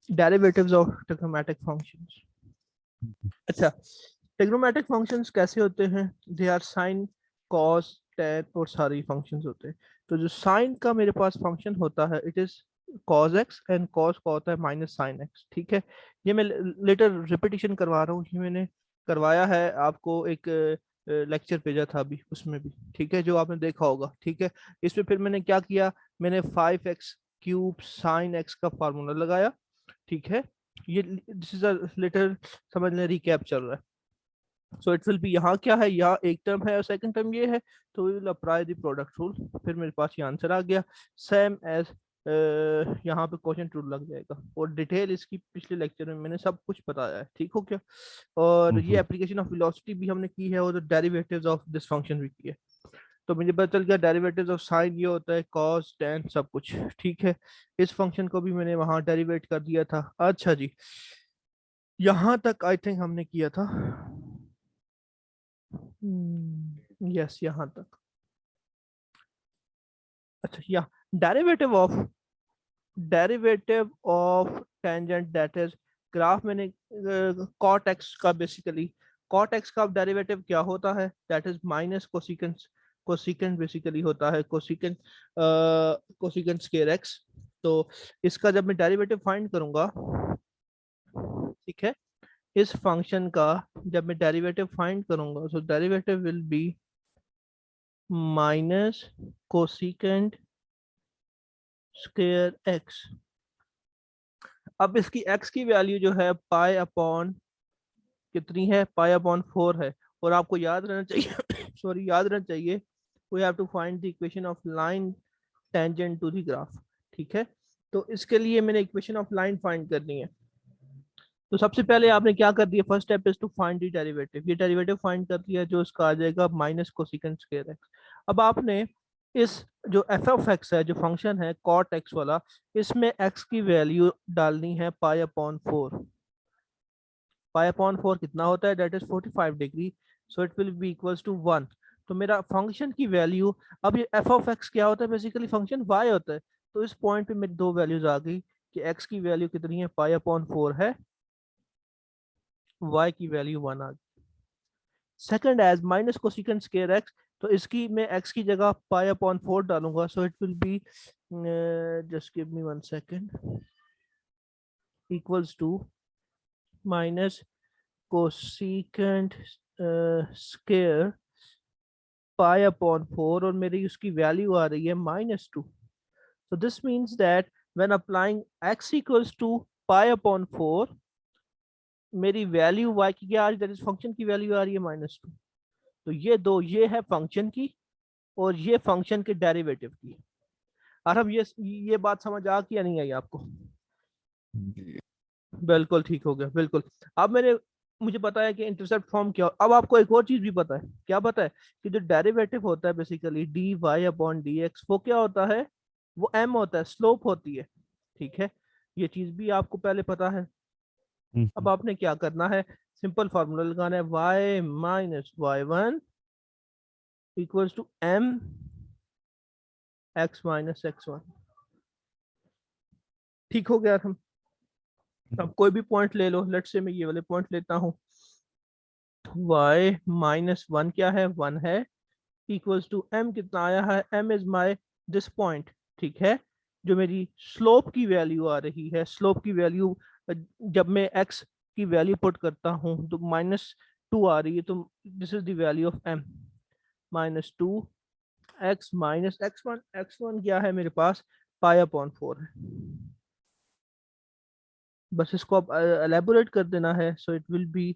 Derivatives of trigonometric functions. अच्छा, trigonometric functions कैसे होते हैं? They are sine, cos, tan और सारी फंक्शंस होते हैं। तो जो साइन का मेरे पास फंक्शन होता है it is cos x, and cos का होता है माइनस साइन x। ठीक है, ये मैं लेटर रिपीटिशन करवा रहा हूँ, ये मैंने करवाया है आपको, एक लेक्चर भेजा था अभी उसमें भी, ठीक है, जो आपने देखा होगा। ठीक है, इसमें फिर मैंने क्या किया, मैंने 5x³ साइन x का फार्मूला लगाया। ठीक है, ये दिस इज अ लेटर, समझ लें रिकैप चल रहा है। सो इट विल बी, यहाँ क्या है, यहाँ एक टर्म है और सेकंड टर्म ये है, तो we will apply the product rule. फिर मेरे पास ये आंसर आ गया, सेम एज यहाँ पे क्वेश्चन रूल लग जाएगा, और डिटेल इसकी पिछले लेक्चर में मैंने सब कुछ बताया है। ठीक हो क्या? और ये एप्लीकेशन ऑफ वेलोसिटी भी हमने की है, और डेरिवेटिव्स ऑफ दिस फंक्शन भी की है। तो मुझे पता चल गया डेरिवेटिव्स ऑफ साइन ये होता है कॉस टेन सब कुछ। ठीक है, इस फंक्शन को भी मैंने वहां डेरिवेट कर दिया था। अच्छा जी, यहां तक आई थिंक हमने किया था। यस, यहां तक। अच्छा, या derivative of tangent that is graph, मैंने कॉट एक्स का बेसिकली, कॉट एक्स का डेरिवेटिव क्या होता है, that is minus cosecant, cosecant basically होता है कोसिकेंट, कोसिकेंट स्केयर एक्स। तो इसका जब मैं डेरिवेटिव फाइंड करूंगा, ठीक है, इस फंक्शन का जब मैं डेरिवेटिव फाइंड करूंगा, so derivative will be minus cosecant square x. अब इसकी x की वैल्यू जो है पाई अपॉन कितनी है, पाई अपॉन 4 है। और आपको याद रहना चाहिए सॉरी, याद रहना चाहिए, we have to find the equation of line tangent to the graph. ठीक है, तो इसके लिए मैंने इक्वेशन ऑफ लाइन फाइंड करनी है। तो सबसे पहले आपने क्या कर दिया, first step is to find the derivative. ये डेरिवेटिव फाइंड कर दिया, जो इसका आ जाएगा माइनस कोसिकेंट स्क्वायर एक्स। अब आपने इस जो एफ ऑफ एक्स है, जो फंक्शन है कॉट एक्स वाला, इसमें एक्स की वैल्यू डालनी है पाई अपॉन 4। पाई अपॉन 4 कितना होता है, that is 45 degree, so it will be equals to 1। तो मेरा फंक्शन की वैल्यू, अब ये एफ ऑफ एक्स क्या होता है, बेसिकली फंक्शन वाई होता है। तो इस पॉइंट पे मेरी दो वैल्यूज आ गई कि एक्स की वैल्यू कितनी है, पाई अपॉन 4 है, y की वैल्यू 1 आ गई। Second as minus cosecant square X, तो इसकी मैं x की जगह पाई अपॉन 4 डालूंगा, so it will be, just give me 1 second, equals to minus cosecant square pi upon 4, और मेरी उसकी वैल्यू आ रही है -2। so this means that when applying x equals to pi upon 4, मेरी वैल्यू y की क्या आ रही है, दैट इज फंक्शन की वैल्यू आ रही है -2। तो ये दो, ये है फंक्शन की और ये फंक्शन के डेरिवेटिव की। और अब ये बात समझ आ कि या नहीं आई आपको? बिल्कुल ठीक हो गया, बिल्कुल। अब मुझे पता है कि इंटरसेप्ट फॉर्म क्या। अब आपको एक और चीज भी पता है, क्या पता है, कि जो डेरिवेटिव होता है basically D Y upon D X, वो क्या होता है, वो एम होता है, स्लोप होती है। ठीक है, ये चीज भी आपको पहले पता है। अब आपने क्या करना है, सिंपल फार्मूला लगाना है, Y minus Y one equals to M X minus X one. ठीक हो गया। हम अब कोई भी पॉइंट ले लो, लेट से मैं ये वाले पॉइंट लेता हूँ, y माइनस वन क्या है, 1 है, इक्वल्स टू m कितना आया है, m is my this point. ठीक है, जो मेरी स्लोप की वैल्यू आ रही है, स्लोप की वैल्यू जब मैं x की वैल्यू पुट करता हूँ तो -2 आ रही है, तो this is the value of m, -2 x minus x1। x1 क्या है मेरे पास, पाई अपॉन 4 है। बस इसको अब एलेबोरेट कर देना है, so it will be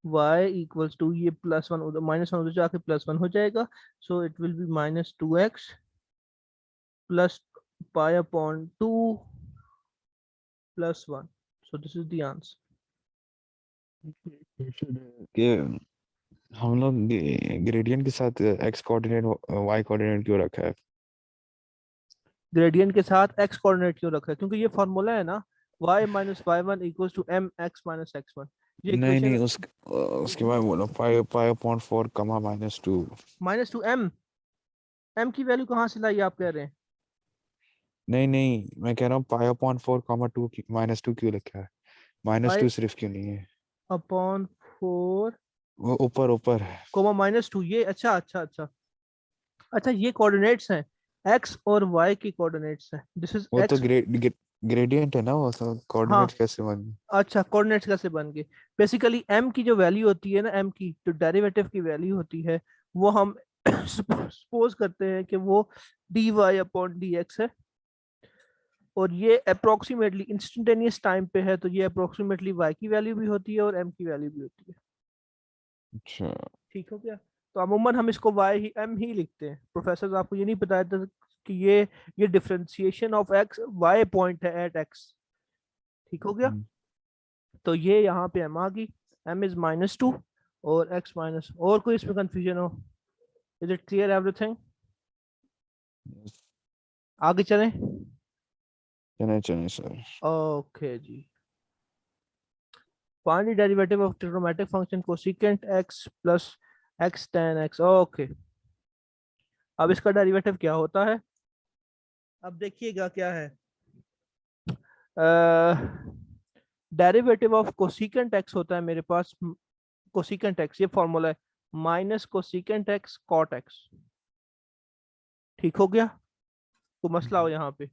y equals to, ये +1 उधर -1 उधर जाके +1 हो जाएगा, so it will be -2x plus pi upon 2 plus 1। So this is the answer. कि हम लोग ग्रेडियंट के साथ एक्स कोऑर्डिनेट वाई कोऑर्डिनेट क्यों रखा है? ग्रेडियंट के साथ x कोऑर्डिनेट क्यों रखा है, क्योंकि ये फॉर्मूला है ना, y minus Y one equals to m x minus x1। ये नहीं नहीं, इक्वेशन उसके बाद बोलो, 5/4 कमा -2। -2 m, m की वैल्यू कहाँ से लाई आप कह रहे हैं? नहीं नहीं, मैं कह रहा हूँ पाई अपॉन 4 कॉमा 2 -2 क्यों लिखा है? -2 सिर्फ क्यों नहीं है? अपॉन 4 वो ऊपर ऊपर है। कोमा -2, ये अच्छा अच्छा अच्छा अच्छा, ये कोऑर्डिनेट्स हैं, एक्स और वाई की कोऑर्डिनेट्स हैं, दिस इज वो तो एक्स। ग्रेडियंट है ना, वो सब हाँ, कोऑर्डिनेट कैसे बन? अच्छा, कोऑर्डिनेट्स कैसे बन गए? बेसिकली एम की जो वैल्यू होती है ना, एम की जो डेरिवेटिव की वैल्यू होती है, वो हम सपोज करते हैं कि वो D Y upon D X है, और ये अप्रोक्सीमेटली इंस्टेंटेनियस टाइम पे है, तो ये अप्रोक्सीमेटली वाई की वैल्यू भी होती है और एम की वैल्यू भी होती है। अच्छा। ठीक हो गया? तो अमूमन हम इसको वाई ही एम ही लिखते हैं। प्रोफेसर आपको ये नहीं बताया था कि ये differentiation of X Y point है एट एक्स। ठीक हो गया? हम्म, तो ये यहाँ पे एम आ गई, एम इज -2 और एक्स माइनस, और कोई इसमें कंफ्यूजन हो? Is it clear everything? yes, आगे चलें? चले चले सर। ओके जी। Find the derivative of trigonometric function cosecant X plus X tan x। Okay, अब इसका डेरिवेटिव क्या होता है? अब देखिएगा क्या है, डेरिवेटिव ऑफ कोसेकेंट एक्स होता है मेरे पास, कोसेकेंट एक्स, ये फॉर्मूला है, minus cosecant x cot X. ठीक हो गया? तो मसला हो यहाँ पे,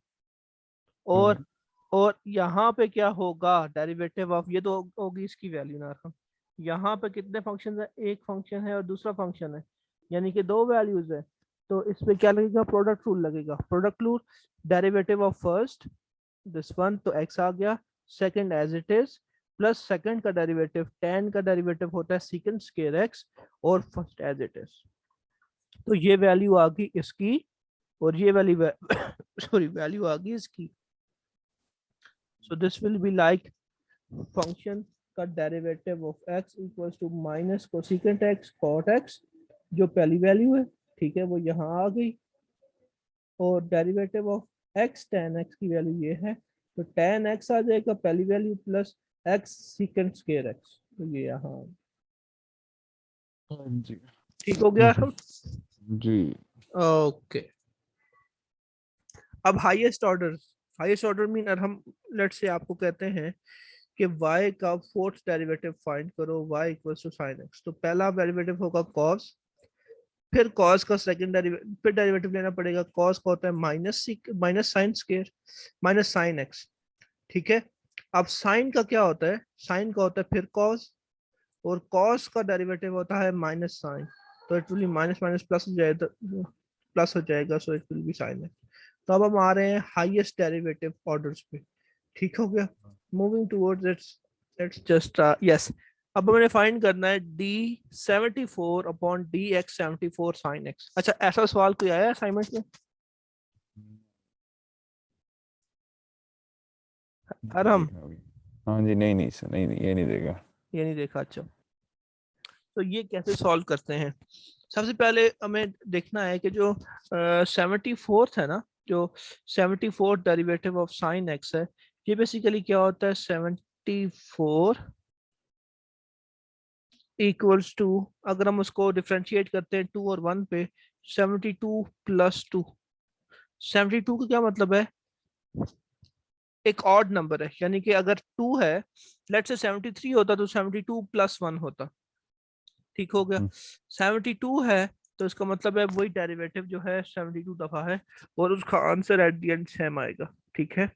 और हम्म, यहाँ पे क्या होगा, डेरिवेटिव ऑफ, ये तो होगी इसकी वैल्यू ना रकम। यहाँ पे कितने फंक्शन है? एक फंक्शन है और दूसरा फंक्शन है, यानी कि दो वैल्यूज है। तो इस पे क्या लगेगा? प्रोडक्ट रूल लगेगा। Product rule, derivative of first this one, तो एक्स आ गया, second as it is, plus second का डेरिवेटिव, tan का डेरिवेटिव होता है सेकंड स्क्वायर एक्स, और फर्स्ट एज इट इज। तो ये वैल्यू आ गई इसकी, और ये वाली सॉरी वैल्यू आ गई इसकी। So this will be like function का derivative of x equals to minus cosecant x cot x, जो पहली वैल्यू है, ठीक है, वो यहाँ आ गई, और derivative of X tan x की वैल्यू ये है, तो tan x आ जाएगा पहली value, plus x second square X, तो ये यहाँ। हाँ जी। ठीक हो गया? जी। ओके, अब हाईएस्ट ऑर्डर मीन, हम लेट से आपको कहते हैं कि y का फोर्थ डेरिवेटिव फाइंड करो, y equals to sin x, तो पहला डेरिवेटिव होगा cos, फिर cos का सेकंड डेरिवेटिव, फिर डेरिवेटिव लेना पड़ेगा, cos का होता है minus sine square, minus sine x। ठीक है? अब साइन का क्या होता है? साइन का होता है फिर cos, और cos का डेरिवेटिव होता है माइनस साइन, तो it will be minus minus plus हो जाएगा, प्लस हो जाएगा, so it will be sine x। तो अब हम आ रहे हैं हाईएस्ट डेरिवेटिव ऑर्डर्स पे। ठीक हो गया? Moving towards its, let's just yes, अब मैंने फाइंड करना है d74 upon dx74 sign x। अच्छा, ऐसा सवाल कोई आया असाइनमेंट में? नहीं अरहम, देखा अभी। हाँ जी, नहीं नहीं सर, नहीं नहीं, ये नहीं देखा। ये नहीं देखा? अच्छा, तो ये कैसे सॉल्व करते हैं? सबसे पहले हमें देखना है कि जो 74th है ना, जो 74th derivative of sine x है, ये बेसिकली क्या होता है? 74 इक्वल्स टू, अगर हम उसको डिफ्रेंशिएट करते हैं 2 और 1 पे, 72 प्लस 2। 72 का क्या मतलब है? एक ऑड नंबर है, यानी कि अगर 2 है, लेट से 73 होता तो 72 प्लस 1 होता। ठीक हो गया? हम्म, 72 है, तो इसका मतलब है वही डेरिवेटिव जो है 72 दफा है, और उसका answer at the end same आएगा। ठीक है?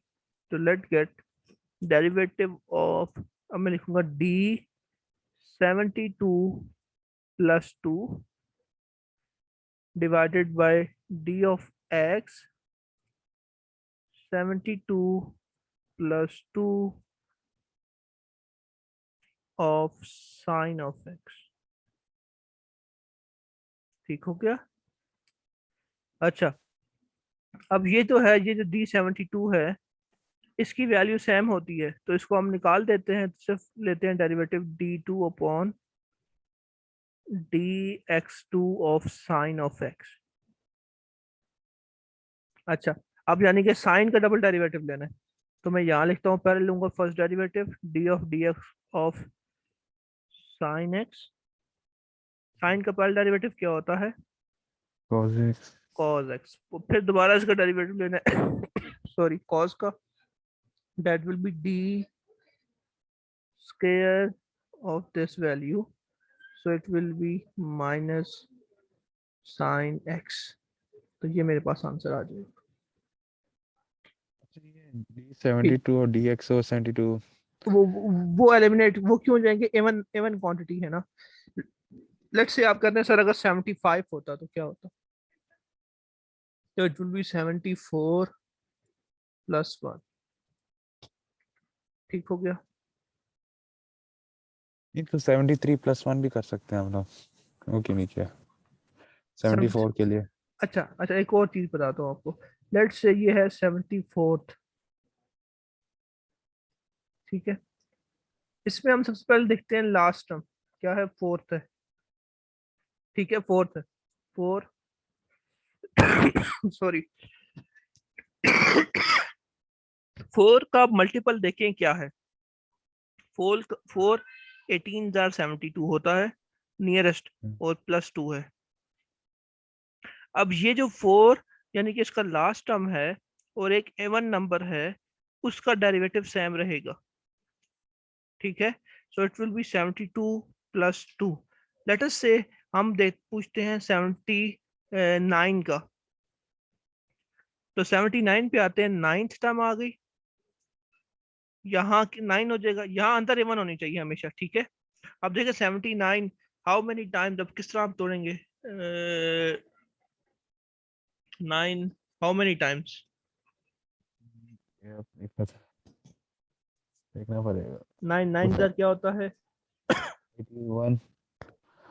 तो लेट गेट डेरिवेटिव ऑफ, अब मैं लिखूंगा d72 plus 2 divided by d of x 72 plus 2 of sine of x। ठीक हो गया? अच्छा, अब ये तो है, ये जो d72 है, इसकी वैल्यू सेम होती है, तो इसको हम निकाल देते हैं, सिर्फ लेते हैं derivative d2 upon dx2 of sine of x। अच्छा, अब यानी कि साइन का डबल डेरिवेटिव लेना है, तो मैं यहाँ लिखता हूँ, पहले लूंगा first derivative d of dx of sine x। Sine का पहला डेरिवेटिव क्या होता है? cos x। cos x। फिर दोबारा इसका डेरिवेटिव लेना है सॉरी cos का, that will be d square of this value, so it will be minus sin x. तो ये मेरे पास आंसर आ जाएगा। D72 और DX72 वो एलिमिनेट वो क्यों हो जाएंगे, एवन एवन क्वांटिटी है ना। लेट्स से आप कहते हैं सर अगर 75 होता तो क्या होता, तो इट विल बी 74 प्लस 1। ठीक हो गया। नहीं तो 73 + 1 भी कर सकते हैं हम लोग, वो क्यों नहीं किया 74 के लिए। अच्छा अच्छा, एक और चीज बताता हूँ आपको। लेट्स से ये है 74th, ठीक है। इसमें हम सबसे पहले देखते हैं लास्ट टर्म क्या है, फोर्थ है, ठीक है, फोर्थ है, फोर सॉरी फोर का मल्टीपल देखें क्या है, फोर फोर 18,072 होता है नियरेस्ट, और +2 है। अब ये जो फोर यानी कि इसका लास्ट टर्म है और एक एवन नंबर है, उसका डेरिवेटिव सेम रहेगा, ठीक है। So it will B 72 + 2। Let us से हम देख पूछते हैं 79 का, तो 79 पे आते हैं, 9th टर्म आ गई, यहाँ 9 हो जाएगा, यहाँ अंदर एवन होनी चाहिए हमेशा, ठीक है। अब देखिए 79 हाउ मेनी टाइम्स, अब किस तरह आप तोड़ेंगे 9 हाउ मेनी टाइम्स, ये अब नहीं पता, देखना पड़ेगा। 9 9 का क्या होता है 81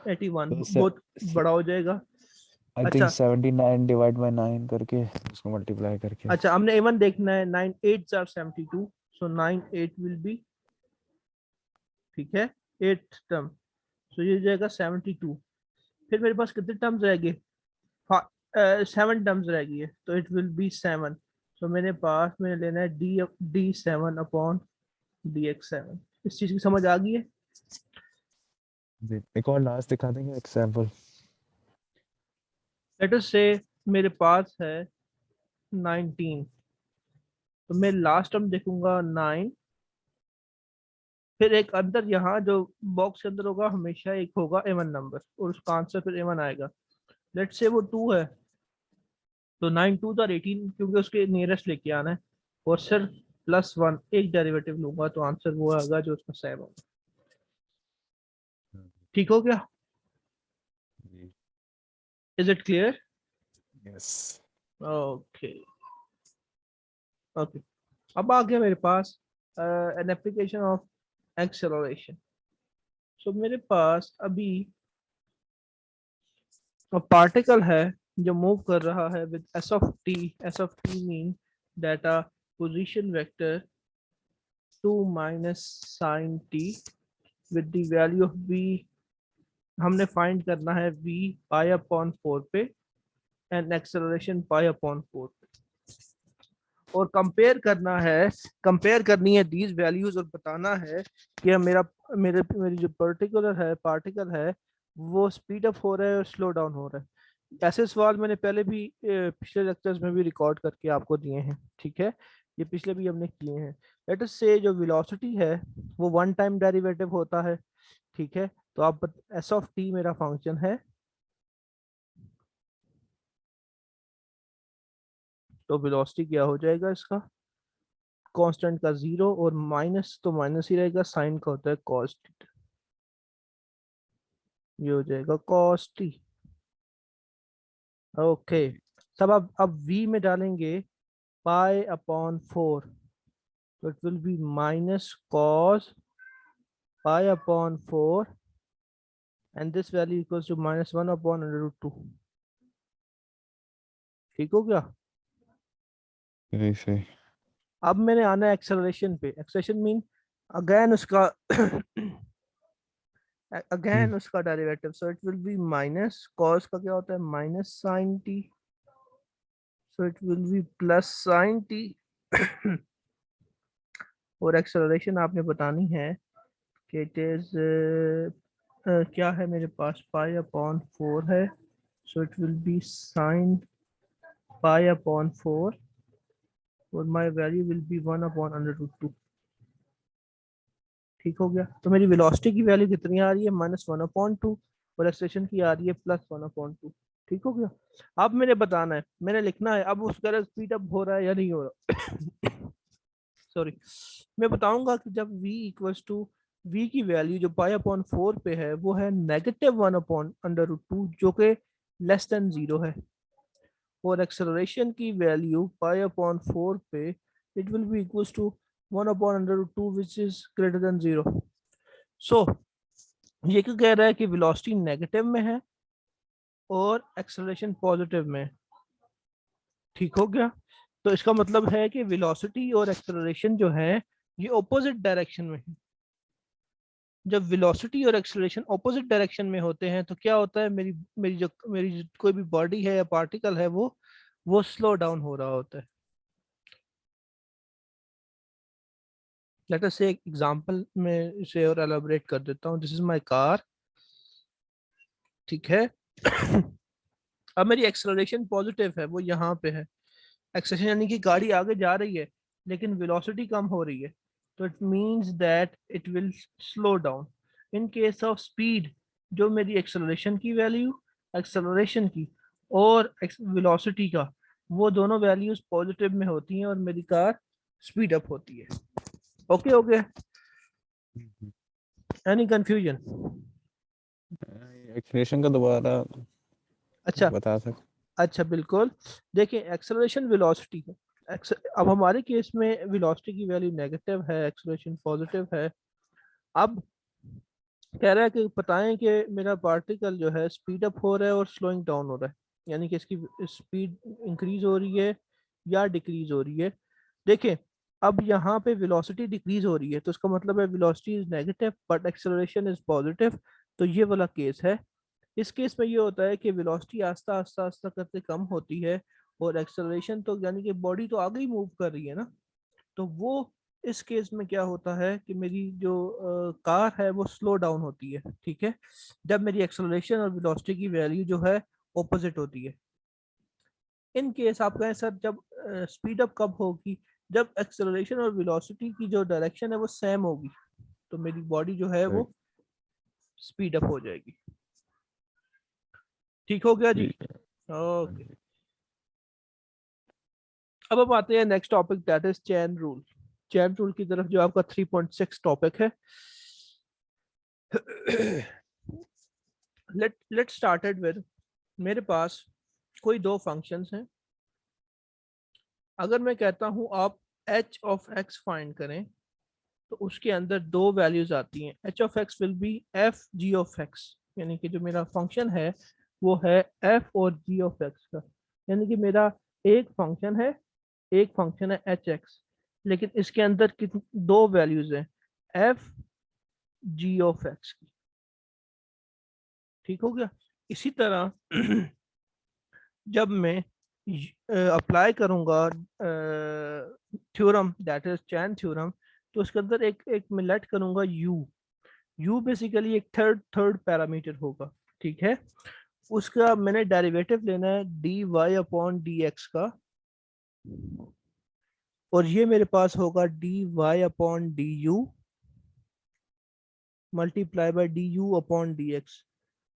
81, तो बहुत बड़ा हो जाएगा। आई थिंक अच्छा 79 डिवाइड बाय 9 करके उसको मल्टीप्लाई करके। अच्छा, हमने एवन देखना है, 9 8 are 72, सो 9 8 विल बी, ठीक है, 8th टर्म, सो ये हो जाएगा 72। फिर मेरे पास कितने टर्म्स रह गए, 7 टर्म्स रह गई है, तो इट विल बी 7। सो मेरे पास में लेना है D7 अपॉन DX7। इस चीज की समझ आ गई है। एक और लास्ट दिखा देंगे एग्जांपल। लेट अस से मेरे पास है 19, तो मैं लास्ट टर्म देखूंगा 9, फिर एक अंदर यहाँ जो बॉक्स के अंदर होगा हमेशा एक होगा एवन नंबर, और उसका आंसर फिर एवन आएगा। लेट्स से वो 2 है, तो 9 2 और 18, क्योंकि उसके नियरेस्ट लेके आना है, और सिर्फ +1 एक डेरिवेटिव लूंगा, तो आंसर वो आएगा जो उसका सेम होगा। ठीक हो गया, is it clear? Yes. Okay okay, अब आ गया मेरे पास एन एप्लीकेशन ऑफ एक्सेलरेशन। सो मेरे पास अभी पार्टिकल है जो मूव कर रहा है with s of t mean data position vector 2 minus sin t with the value of v, हमने फाइंड करना है v π/4 पे एंड एक्सेलरेशन π/4 पे, और कंपेयर करनी है दीज वैल्यूज, और बताना है कि मेरी जो पार्टिकल है वो स्पीड अप हो रहा है और स्लो डाउन हो रहा है। ऐसे सवाल मैंने पहले भी पिछले लेक्चर्स में भी रिकॉर्ड करके आपको दिए हैं, ठीक है, ये पिछले भी हमने किए हैं। लेट अस से जो वेलोसिटी है वो वन टाइम डेरिवेटिव होता है, ठीक है। तो आप एस ऑफ टी मेरा फंक्शन है, तो वेलोसिटी क्या हो जाएगा इसका, कांस्टेंट का 0 और माइनस तो माइनस ही रहेगा, साइन का होता है cos थीटा, ये हो जाएगा cos t। ओके, सब अब v में डालेंगे π/4, तो it will be minus cos π/4 and this value equals to -1/√2। ठीक हो गया। सही सही। अब मैंने आना है एक्सेलरेशन पे। एक्सेलरेशन मीन अगेन उसका अगेन उसका derivative, so it will be minus cos का क्या होता है minus sine T, so it will be plus sine T और एक्सेलरेशन आपने बतानी है कि इट इज क्या है मेरे पास π/4 है, so it will be sine π/4 और माई वैल्यू विल बी 1/√2। ठीक हो गया। तो मेरी वेलोसिटी की वैल्यू कितनी आ रही है, -1/2, और एक्सेलरेशन की आ रही है +1/2। ठीक हो गया। अब मैंने बताना है, मैंने लिखना है अब उसका स्पीड अप हो रहा है या नहीं हो रहा। सॉरी, मैं बताऊंगा कि जब v इक्वल्स टू v की वैल्यू जो π/4 पे है वो है -1/√2 जो कि लेस देन 0 है, और एक्सेलरेशन की वैल्यू π/4 पे it will be equals to 1/√2 which is greater than 0। सो ये क्यों कह रहा है कि वेलोसिटी नेगेटिव में है और एक्सेलरेशन पॉजिटिव में है। ठीक हो गया। तो इसका मतलब है कि वेलोसिटी और एक्सेलरेशन जो है ये ऑपोजिट डायरेक्शन में है। जब वेलोसिटी और एक्सेलरेशन ऑपोजिट डायरेक्शन में होते हैं तो क्या होता है, मेरी जो कोई भी बॉडी है या पार्टिकल है वो स्लो डाउन हो रहा होता है। लेट अस से एक एग्जांपल में इसे और एलाबोरेट कर देता हूँ। This is my car. ठीक है। अब मेरी एक्सेलरेशन पॉजिटिव है, वो यहाँ पे है। एक्सेलरेशन यानी कि गाड़ी आगे जा रही है लेकिन वेलोसिटी कम हो रही है, तो it means that it will slow down. In case of speed, जो मेरी एक्सेलरेशन की वैल्यू, एक्सेलरेशन की और वेलोसिटी का, वो दोनों वैल्यूज पॉजिटिव में होती हैं और मेरी कार स्पीड अप होती है। Okay okay, any confusion? Expression का दोबारा अच्छा बता सकते? अच्छा, बिल्कुल। देखिए एक्सेलरेशन वेलोसिटी है। अब हमारे केस में वेलोसिटी की वैल्यू नेगेटिव है, एक्सेलरेशन पॉजिटिव है। अब कह रहा है कि बताएं कि मेरा पार्टिकल जो है स्पीड अप हो रहा है और स्लोइंग डाउन हो रहा है, यानी कि इसकी स्पीड इंक्रीज हो रही है या डिक्रीज हो रही है। देखें, अब यहाँ पे वेलोसिटी डिक्रीज हो रही है तो इसका मतलब है velocity is negative but acceleration is positive. तो ये वाला केस है। इस केस में ये होता है कि वेलोसिटी आस्ता आस्ता आस्ता करके कम होती है और एक्सेलरेशन तो यानी कि बॉडी तो आगे ही मूव कर रही है ना, तो वो इस केस में क्या होता है कि मेरी जो कार है वो स्लो डाउन होती है। ठीक है, जब मेरी एक्सेलरेशन और वेलोसिटी की वैल्यू जो है ऑपोजिट होती है। इन केस आप कहें सर जब स्पीड अप कब होगी, जब एक्सेलरेशन और वेलोसिटी की जो डायरेक्शन है वो सेम होगी, तो मेरी बॉडी जो है वो स्पीड अप हो जाएगी। ठीक हो गया जी? ठीक है। हाँ ओके। जी। अब हम आते हैं next topic, that is chain rule. Chain rule की तरफ, जो आपका 3.6 टॉपिक है। लेट स्टार्टेड विद, मेरे पास कोई दो फंक्शंस हैं। अगर मैं कहता हूं आप h ऑफ x फाइंड करें, तो उसके अंदर दो वैल्यूज आती हैं। h of x will be f g of x, यानी कि जो मेरा फंक्शन है वो है f और g ऑफ x का। यानी कि मेरा एक फंक्शन है एच एक्स, लेकिन इसके अंदर कितनी दो वैल्यूज हैं, f g ऑफ x की। ठीक हो गया। इसी तरह जब मैं अप्लाई करूंगा theorem, that is chain theorem, तो उसके अंदर एक मैं लेट करूंगा u बेसिकली एक थर्ड पैरामीटर होगा। ठीक है, उसका मैंने डेरिवेटिव लेना है dy अपॉन dx का, और ये मेरे पास होगा dy upon du multiply by du upon dx।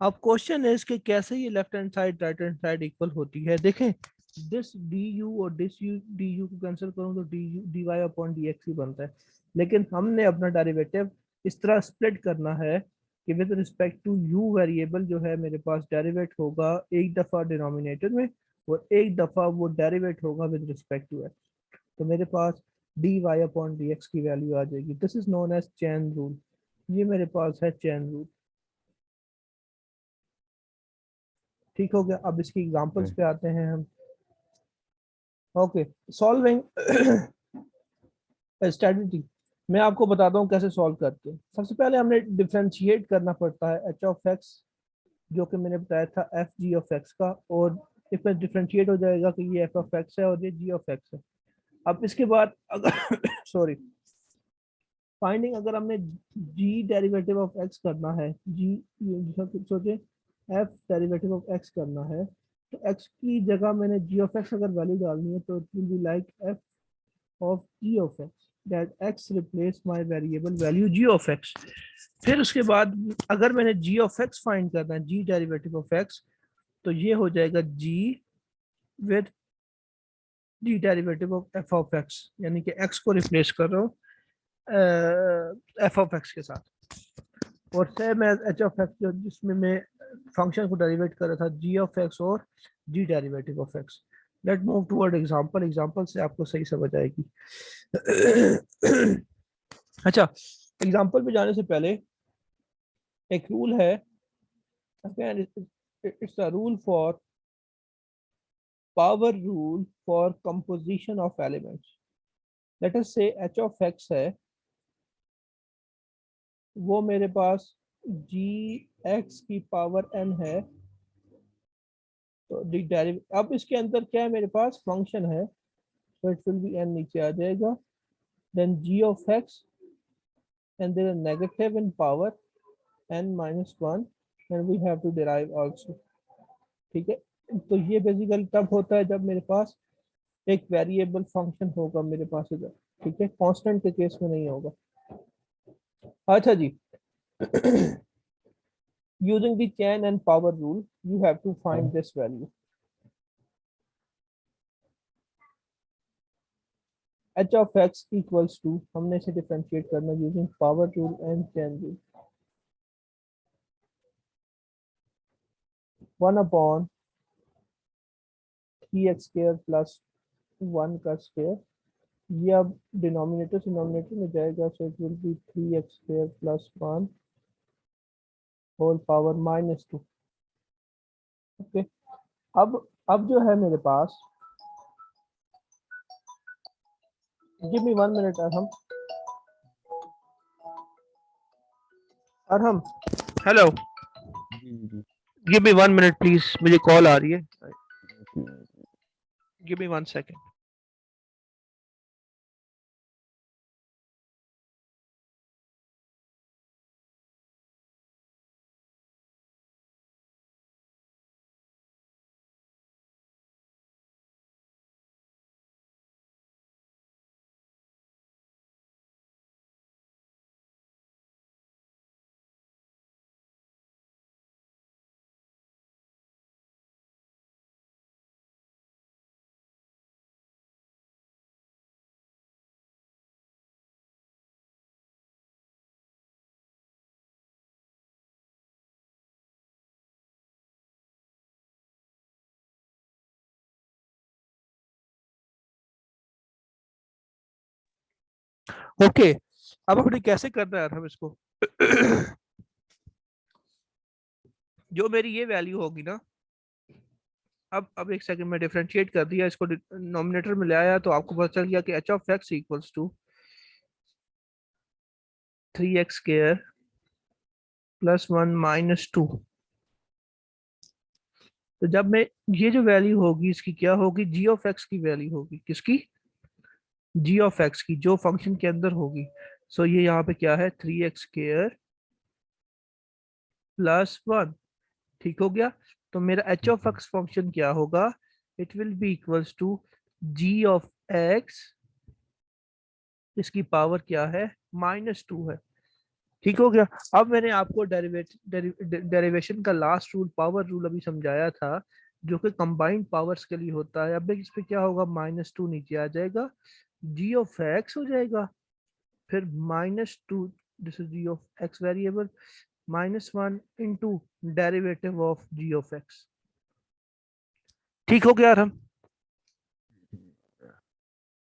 अब क्वेश्चन है इसके कैसे ये left hand side right hand side equal होती है। देखें, दिस du और दिस du को कैंसिल करूं तो dy अपॉन dx ही बनता है, लेकिन हमने अपना डेरिवेटिव इस तरह स्प्लिट करना है कि with respect to u variable जो है मेरे पास डेरिवेट होगा एक दफा डिनोमिनेटर में और एक दफा वो डेरिवेट होगा विद रिस्पेक्ट टू x। तो मेरे पास dy अपॉन dx की वैल्यू आ जाएगी। This is known as chain rule. ये मेरे पास है चेन रूल। ठीक हो गया। अब इसकी एग्जांपल्स पे आते हैं हम। ओके, सॉल्विंग स्ट्रेटजी, मैं आपको बताता हूँ कैसे सॉल्व करते हैं। सबसे पहले हमने डिफरेंशिएट करना पड़ता है एच ऑफ एक्स, जो कि मैंने बताया था एफ जी ऑफ एक्स का, और इसमें डिफरेंशिएट हो जाएगा कि ये एफ ऑफ एक्स है और ये जी ऑफ एक्स है। अब इसके बाद अगर सॉरी, फाइंडिंग, अगर हमने जी डेरिवेटिव ऑफ एक्स करना है, जी सोचे एफ डेरिवेटिव ऑफ एक्स करना है, तो एक्स की जगह मैंने जी ऑफ एक्स अगर वैल्यू डालनी है तो it will be like F of g of x, that x replace my variable value g of x. फिर उसके बाद अगर मैंने g of x फाइंड करना है, g डेरिवेटिव ऑफ x, तो ये हो जाएगा g with g derivative of f of x, यानी कि x को रिप्लेस कर रहा हूँ f of x के साथ, और same as h of x जो जिसमें मैं फंक्शन को डेरिवेट कर रहा था g of x और g derivative of x. Let move toward example. Example से आपको सही समझ आएगी. अच्छा, एग्जांपल पे जाने से पहले एक रूल है, again it's a rule for power rule for composition of elements. Let us say h of x है, वो मेरे पास gx की पावर n है, तो अब इसके अंदर क्या है, मेरे पास फंक्शन है, so it will be n नीचे आ जाएगा, then g of x and there is negative in power n minus 1 and we have to derive also. ठीक है, तो ये बेसिकली तब होता है जब मेरे पास एक वेरिएबल फंक्शन होगा मेरे पास इधर. ठीक है, कांस्टेंट के केस में नहीं होगा. अच्छा जी. Using the chain and power rule, you have to find this value. H of x equals to, हमने इसे डिफरेंशिएट करना using power rule and chain rule. 1 upon 3x square plus 1 का स्क्वायर, ये अब डिनोमिनेटर से डिनोमिनेटर में जाएगा, so it will be 3x square plus 1 whole power minus 2. Okay, अब जो है मेरे पास, give me 1 minute Arham, hello, give me 1 minute please, मुझे कॉल आ रही है, give me 1 second. ओके, अब अपने कैसे करना है हम इसको. जो मेरी ये वैल्यू होगी ना, अब एक सेकंड में डिफरेंशिएट कर दिया, इसको नॉमिनेटर में ले आया, तो आपको पता चल गया कि h of x equals to 3x square plus 1 minus 2. तो जब मैं ये जो वैल्यू होगी इसकी क्या होगी, g of x की वैल्यू होगी, किसकी, g of x की, जो फंक्शन के अंदर होगी. सो ये यहाँ पे क्या है, 3x स्क्वायर प्लस 1. ठीक हो गया, तो मेरा h of x फंक्शन क्या होगा, it will be equals to g of x, इसकी पावर क्या है, -2 है. ठीक हो गया. अब मैंने आपको डेरिवेशन का लास्ट रूल, पावर रूल अभी समझाया था, जो कि कंबाइंड पावर्स के लिए होता है. अब इस पे क्या होगा, -2 नीचे आ जाएगा, g of x हो जाएगा, फिर -2, this is g of x variable, -1 into derivative of g of x. ठीक हो गया हम,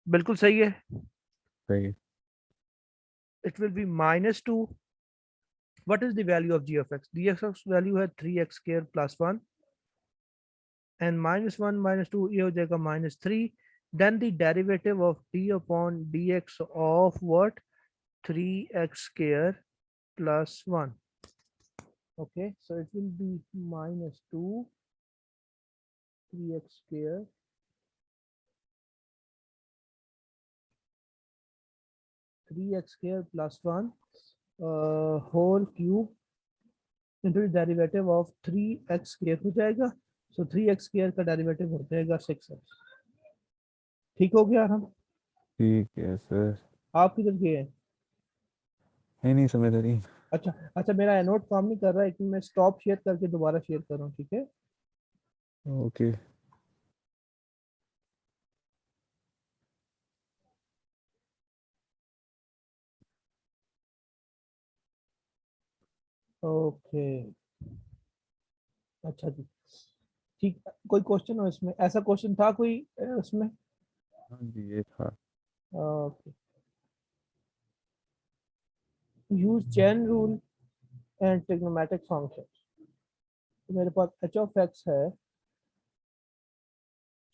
बिल्कुल सही है. सही. It will B -2. What is the value of g of x? g of x value है 3x square plus 1 and -1 -2, ये हो जाएगा -3. Then the derivative of d upon dx of what, 3x square plus 1. Okay, so it will be -2 3x square plus 1 whole cube into the derivative of 3x square हो जाएगा. So 3x square का derivative हो जाएगा 6x. ठीक हो गया हम. ठीक है सर। आप किधर गए हैं? नहीं समझ आ रही। अच्छा अच्छा, मेरा एनोट काम नहीं कर रहा है कि मैं स्टॉप शेयर करके दोबारा शेयर कर रहा हूँ, ठीक है? ओके। ओके। अच्छा जी, ठीक। कोई क्वेश्चन हो इसमें? ऐसा क्वेश्चन था कोई उसमें? हाँ जी ये था। Okay. Use chain rule and trigonometric function. तो मेरे पास एच ऑफ एक्स है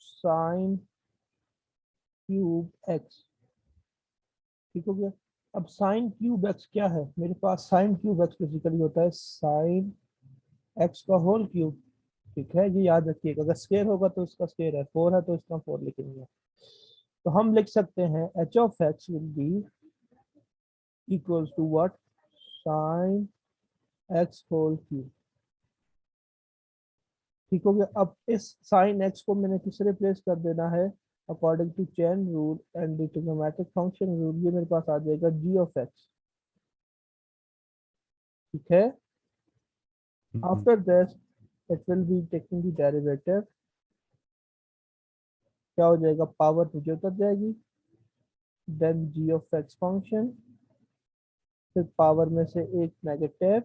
साइन क्यूब एक्स, ठीक हो गया। अब साइन क्यूब एक्स क्या है मेरे पास? साइन क्यूब एक्स बेसिकली होता है साइन एक्स का होल क्यूब, ठीक है? ये याद रखिएगा, अगर स्क्वायर होगा तो इसका स्क्वायर है, 4 है तो इसका 4 लिखेंगे। तो हम लिख सकते हैं H of X will be equals to what? Sine X whole cube, ठीक हो गया। अब इस साइन एक्स को मैंने किस रिप्लेस कर देना है? According to chain rule and the trigonometric function rule, ये मेरे पास आ जाएगा जी ऑफ एक्स, ठीक है? Hmm, after this it will be taking the derivative, क्या हो जाएगा? पावर नीचे उतर जाएगी, then g of x function, फिर पावर में से एक negative,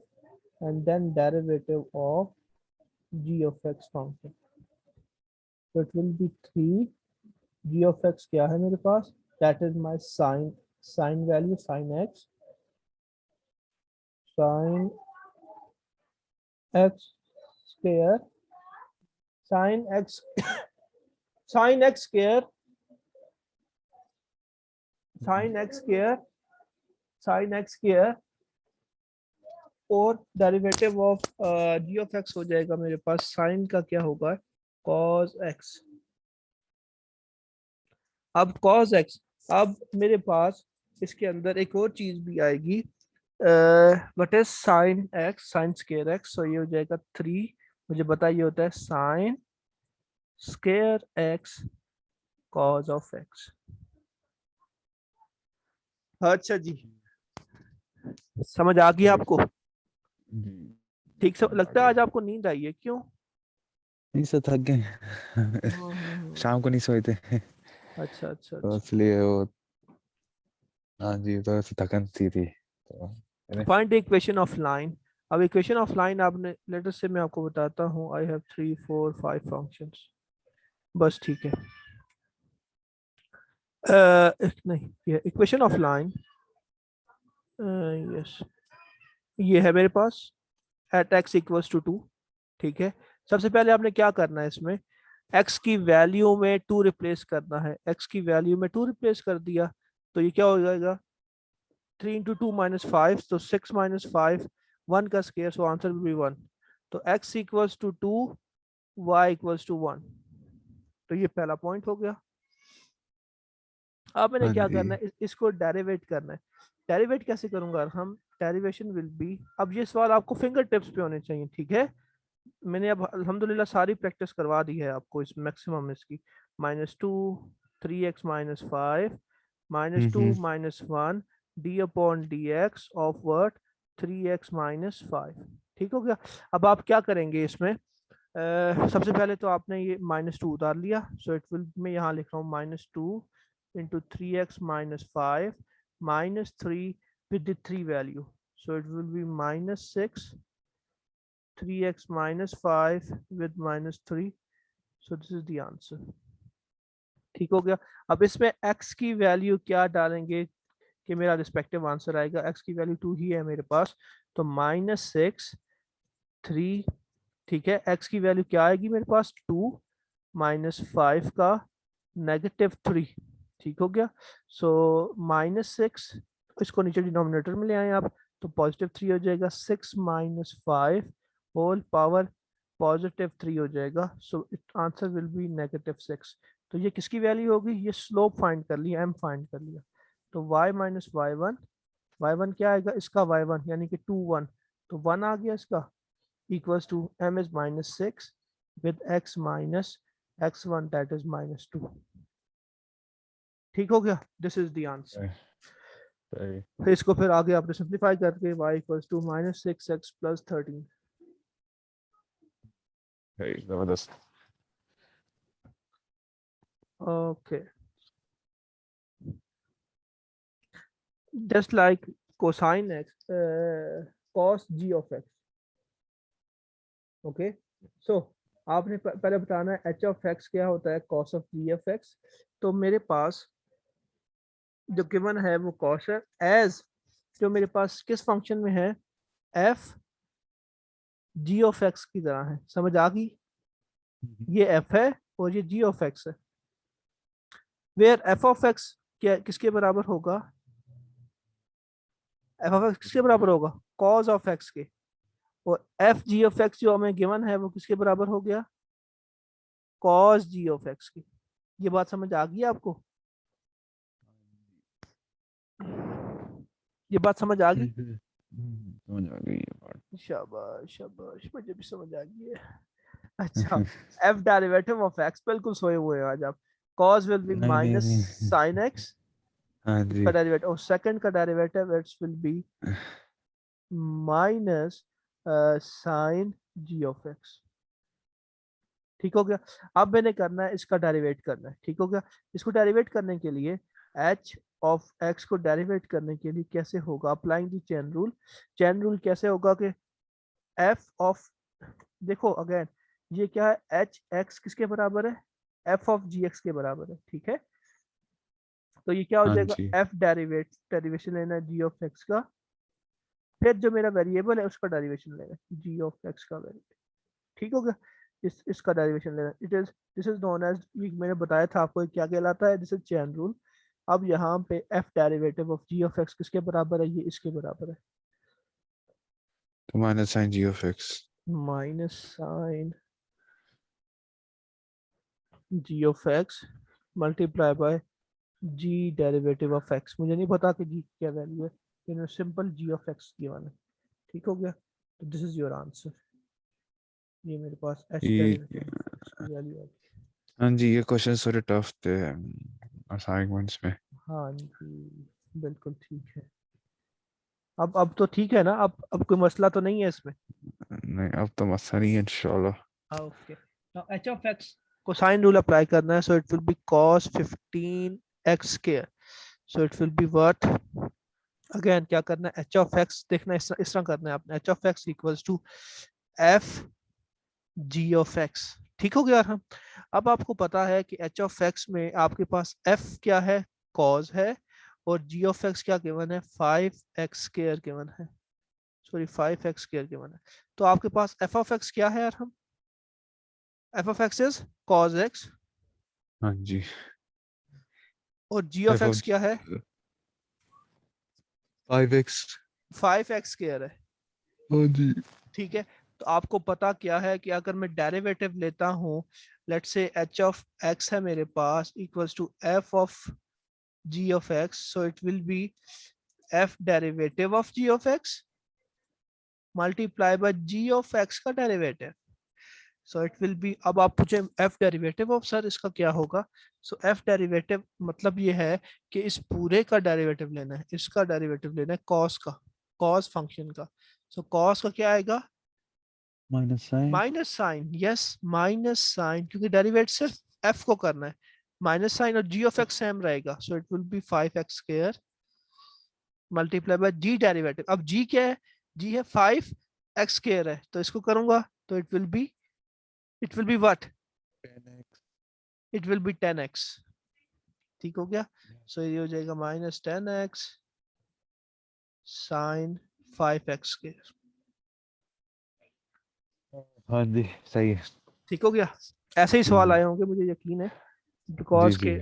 and then derivative of ji of x function. तो it will be 3 g of x क्या है मेरे पास? That is my sine, sine value sine x, sine x square, sine x sine x square, sine x square, sine x square, और derivative of ji of X हो जाएगा मेरे पास sine का क्या होगा? Cos X. अब कॉस एक्स, अब मेरे पास इसके अंदर एक और चीज भी आएगी, what is sine x, sine square x, so ये हो जाएगा 3, मुझे बताइए होता है sine square x cos of x. अच्छा जी, समझ आ गई सही। आपको? जी। ठीक से आ लगता है गया। आज आपको नींद आई है, क्यों? नहीं सर थक गए। हम्म। शाम को नहीं सोए थे अच्छा अच्छा तो अच्छा। इसलिए वो। हाँ जी तो ऐसे थकन सी थी तो मैंने। Find the equation of line. अब इक्वेशन ऑफ लाइन आपने, लेटर से मैं आपको बताता हूँ, आई हैव 3 4 5 फंक्शंस, बस, ठीक है। नहीं, ये इक्वेशन ऑफ लाइन, यस, ये है मेरे पास एट एक्स इक्वल्स टू 2, ठीक है। सबसे पहले आपने क्या करना है इसमें? एक्स की वैल्यू में 2 रिप्लेस करना है, एक्स की वैल्यू में 2 रिप्लेस कर दिया तो ये क्या हो जाएगा? 3 इंटू 2 -5, तो 6 -5, 1 का square, so answer will be 1। तो x equals to 2, y equals to 1, तो ये पहला पॉइंट हो गया। अब मैंने हाँ क्या जी। करना है, इसको डेरिवेट करना है। डेरिवेट कैसे करूंगा हम? डेरिवेशन विल बी, अब ये सवाल आपको फिंगर टिप्स पे होने चाहिए, ठीक है? मैंने अब अल्हम्दुलिल्लाह सारी प्रैक्टिस करवा दी है आपको, इस मैक्सिमम इसकी। -2, 3x -5, -2 hmm. -1, d upon D x of वर्ट 3x -5, ठीक हो गया। अब आप क्या करेंगे इसमें? सबसे पहले तो आपने ये -2 उतार लिया, सो इट विल, मैं यहाँ लिख रहा हूँ -2 into 3x -5 -3 with the 3 value, so it will be -6 3x -5 with -3, so this is the answer, ठीक हो गया। अब इसमें x की वैल्यू क्या डालेंगे कि मेरा रिस्पेक्टिव आंसर आएगा? x की वैल्यू 2 ही है मेरे पास, तो -6 3, ठीक है। x की वैल्यू क्या आएगी मेरे पास? 2 -5 का -3, ठीक हो गया। सो -6, इसको नीचे डिनोमिनेटर में ले आए आप, तो +3 हो जाएगा, 6 -5 होल पावर +3 हो जाएगा, so it answer will B -6। तो ये किसकी वैल्यू होगी? ये स्लोप फाइंड कर लिया, m फाइंड कर लिया, तो y -y1, y1 क्या आएगा इसका? y1 यानी कि 2 1, तो 1 आ गया इसका, equals to m is -6 with x minus x1, that is -2। ठीक हो गया, दिस इज द आंसर। सही फिर इसको फिर आगे आपने सिंप्लीफाई करके y इक्वल्स टू -6x + 13। सही, जबरदस्त। Okay, just like cosine x, cos g of x। Okay, so आपने पहले बताना है h of x क्या होता है, cos of g of x। तो मेरे पास जो गिवन है वो cos है, एज जो मेरे पास किस फंक्शन में है, f g of x की तरह है। समझ आ गई? ये f है और ये g of x है। वेयर f of x क्या किसके बराबर होगा, f of x किसके बराबर होगा, cos of x के। और एफ जी ऑफ एक्स जो हमें गिवन है वो किसके बराबर हो गया, cos g ऑफ x की। ये बात समझ आ गई आपको? ये बात समझ आ गई? समझ आ गई ये बात। शाबाश शाबाश, मुझे भी समझ आ गई है। अच्छा, एफ डेरिवेटिव ऑफ एक्स, बिल्कुल सोए हुए हैं आज आप। cos विल बी नहीं नहीं माइनस नहीं। साइन एक्स, हाँ इसका जी। डेरिवेटिव, और सेकंड का derivative it's will be minus sine G of x. ठीक हो गया? अब मैंने करना है इसका डेरिवेट करना है। ठीक हो गया? इसको डेरिवेट करने के लिए h ऑफ x को डेरिवेट करने के लिए कैसे होगा, applying the chain rule. Chain rule कैसे होगा कि f ऑफ, देखो अगेन, ये क्या है, एच एक्स किसके बराबर है, एफ ऑफ जी एक्स के बराबर है। ठीक है, तो ये क्या हो हाँ जाएगा, जी। एफ डेरिवेशन लेना है जी ऑफ एक्स का, फिर जो मेरा वेरिएबल है उसका डेरिवेशन लेना है जी ऑफ एक्स का वेरिएबल। ठीक हो गया? इसका डेरिवेशन लेना, it is, this is known as, ये मैंने बताया था आपको क्या कहलाता है, दिस इज चेन रूल। अब यहाँ पे F derivative of ji of X किसके बराबर है, ये इसके बराबर है, तो minus sine G of X. Minus sine G of x multiply by G derivative of X. मुझे नहीं पता कि जी क्या वैल्यू है, लेकिन सिंपल जी ऑफ एक्स की वन है। ठीक हो गया? तो दिस इज योर आंसर। ये मेरे पास एच ये, डेरिवेटिव ऑफ एक्स की वैल्यू आ गई। हाँ जी, ये क्वेश्चन थोड़े टफ थे असाइनमेंट्स में। हाँ जी, बिल्कुल ठीक है। अब तो ठीक है ना, अब कोई मसला तो नहीं है इसमें? नहीं, अब तो मसला नहीं है इंशाल्लाह। Okay, now H of x को साइन रूल अप्लाई करना है, so it will B cos 15x square. So it will be what, again क्या करना है, एच ऑफ एक्स देखना, इस तरह करना है आपने, H of x equals to F G of x. ठीक हो गया? हम अब आपको पता है कि एच ऑफ एक्स में आपके पास एफ क्या है, कॉज है, और जी ऑफ एक्स क्या गिवन है, 5x स्क्वायर गिवन है, सॉरी 5x स्क्वायर गिवन है। तो आपके पास एफ ऑफ एक्स क्या है यार, हम F of x is cos x, हाँ जी। और जी ऑफ एफ एक्स ऑफ क्या है, 5x। 5x स्क्वायर है। हाँ जी। ठीक है, तो आपको पता क्या है कि अगर मैं डेरिवेटिव लेता हूँ, let's say H of x है मेरे पास equals to f of ji of x, so it will be f derivative of ji of x multiply by g of x का derivative. So it will be, अब आप पूछे F derivative of sir इसका क्या होगा, सो F derivative मतलब ये है कि इस पूरे का डेरिवेटिव लेना है, इसका डेरिवेटिव लेना है कॉस का, कॉस फंक्शन का। सो कॉस का क्या आएगा, minus sine. Minus sine, yes minus sine, क्योंकि डेरिवेट सिर्फ एफ को करना है, माइनस साइन और जी ऑफ एक्स सेम रहेगा, so it will be 5x square multiply by G derivative. अब जी क्या है, जी है 5x स्क्वायर है, तो इसको करूंगा तो it will be what, 10x। It will B 10x। ठीक हो गया? सो ये हो जाएगा -10x साइन 5x स्क्वायर। हाँ जी, सही है। ठीक हो गया? ऐसे ही सवाल हम्म, आए होंगे मुझे यकीन है, जी बिकॉज जी। के,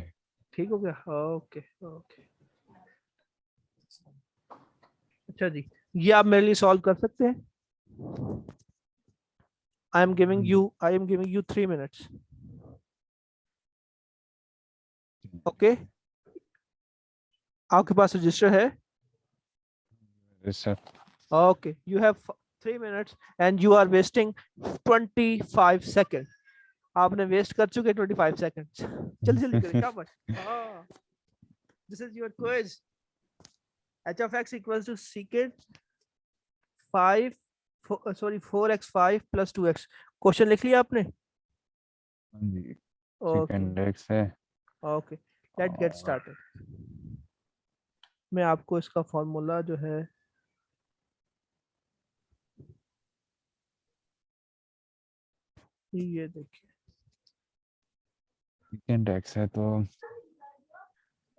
ठीक हो गया? ओके ओके, अच्छा जी, ये आप मेरे लिए सॉल्व कर सकते हैं? I am giving you 3 minutes। Okay, आपके पास रजिस्टर है? Sir. Okay, you have 3 minutes and you are wasting 25 second. आपने वेस्ट कर चुके 25 सेकेंड। जल्दी जल्दी करें, शाबाश। हाँ, This is your quiz. H of x equals to secant 5 4x5 plus 2x. Question लिख लिया आपने? हाँ जी, ओके secant x है ओके, लेट गेट और स्टार्टेड। मैं आपको इसका फॉर्मूला जो है ये देखिए, secant x है तो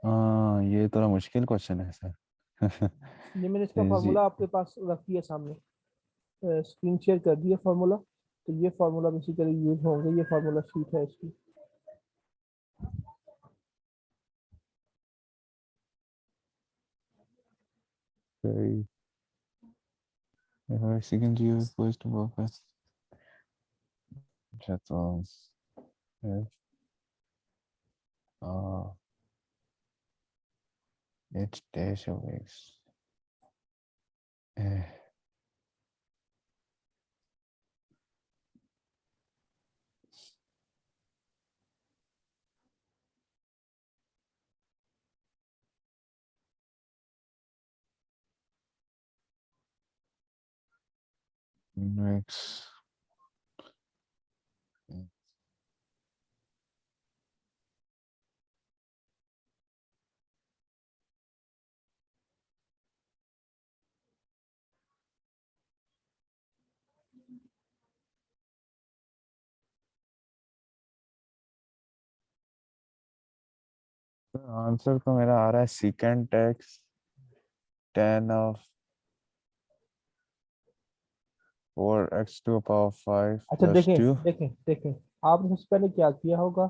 हाँ, ये थोड़ा मुश्किल क्वेश्चन है सर। ये मैंने इसका जी, फार्मूला आपके पास रख दिया सामने, स्क्रीन शेयर कर दिया फार्मूला। तो ये फार्मूला बेसिकली यूज होंगे, ये फार्मूला शीट है इसकी। सही है, secant g equals to both है। अच्छा तो है h dash of x x answer तो मेरा आ रहा है secant x tan of 4x to the power 5 अच्छा plus देखें 2। देखें देखें, आपने सबसे पहले क्या किया होगा,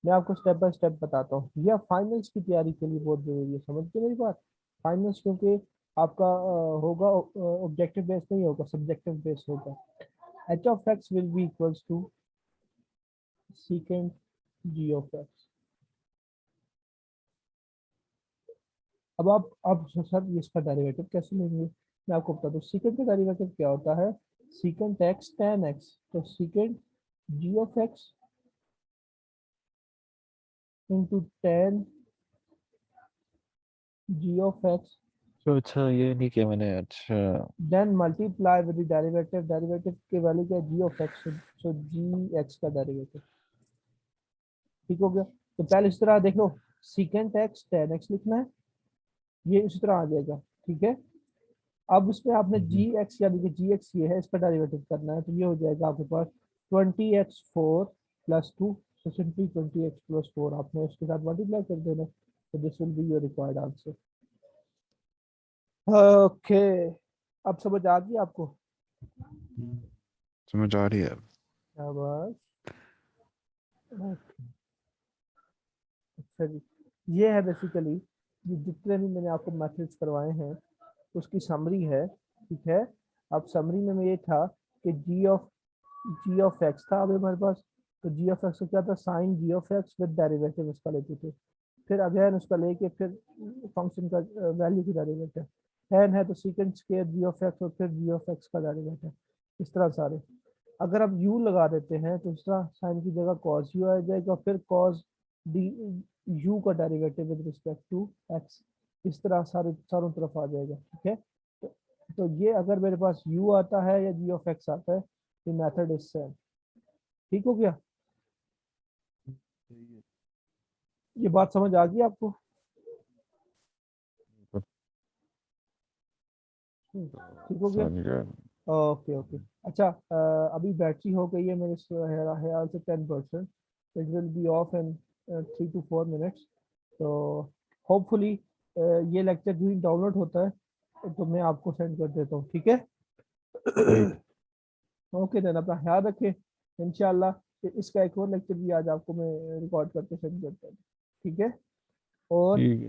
मैं आपको स्टेप बाय स्टेप बताता हूँ। यह फाइनल्स की तैयारी के लिए बहुत जरूरी है, समझ गए मेरी बात? फाइनल्स क्योंकि आपका होगा ऑब्जेक्टिव बेस नहीं होगा, सब्जेक्टिव बेस होगा। H of X will be equals to secant ji of X. अब सर इसका डेरिवेटिव कैसे लेंगे, मैं आपको बता दूं। सीकेंट का डेरिवेटिव क्या होता है, सीकेंट एक्स tan एक्स, तो secant ji of x into tan g of x, तो अच्छा ये नहीं किया मैंने। अच्छा then multiply with the derivative. Derivative की वैल्यू क्या है, जी of x, so g x का डेरिवेटिव। ठीक हो गया? तो पहले इस तरह देख लो, सीकेंट एक्स tan एक्स लिखना है, ये इस तरह आ जाएगा। ठीक है, अब इसमें आपने जी एक्स यानी कि जी एक्स ये है, इसका डेरिवेटिव करना है, तो ये हो जाएगा आपके पास 20x4 plus 2, so simply 20x plus 4 आपने उसके साथ मल्टीप्लाई कर देना, तो this will be your required answer. Okay, अब समझ आ गई आपको? समझ आ रही है। शाबाश। Okay, अच्छा जी, ये है बेसिकली, ये जितने भी मैंने आपको मैथड्स करवाए हैं उसकी समरी है। ठीक है, अब समरी में ये था कि जी ऑफ एक्स था अभी हमारे पास, तो जी ऑफ एक्स क्या था, sine G of X with derivative उसका लेते थे, फिर अगेन उसका लेके फिर फंक्शन का वैल्यू की डेरिवेटिव, tan है तो secant square G of X और फिर जी ऑफ एक्स का डेरिवेटिव, इस तरह सारे। अगर आप u लगा देते हैं तो इस तरह साइन की जगह cos u आ जाएगा, फिर cos डी u का derivative with respect to x, इस तरह सारे चारों तरफ आ जाएगा। ठीक है, तो ये अगर मेरे पास u आता है या g ऑफ x आता है, तो मेथड इज सेम। ठीक हो गया? ये बात समझ आ गई आपको? ठीक हो गया? समझ गया। Okay okay. अच्छा, अभी बैटरी हो गई है मेरे ख्याल से 10%, it will B of in 3 to 4 minutes। तो होपफुली ये लेक्चर जो ही डाउनलोड होता है तो मैं आपको सेंड कर देता हूँ। ठीक है? ठीक ओके देन, अपना ख्याल रखें। इंशाल्लाह इसका एक और लेक्चर भी आज आपको मैं रिकॉर्ड करके सेंड करता हूँ। ठीक है? और ठीक है।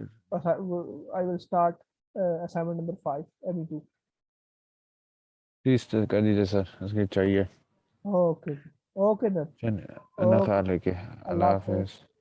I will start assignment number 5 ME2। Please कर दीजिए सर, उसकी चाहिए। Okay okay then. अपना ख्याल ओके, रखिए। अल्लाह अल्लाह हाफिज़। हाफिज।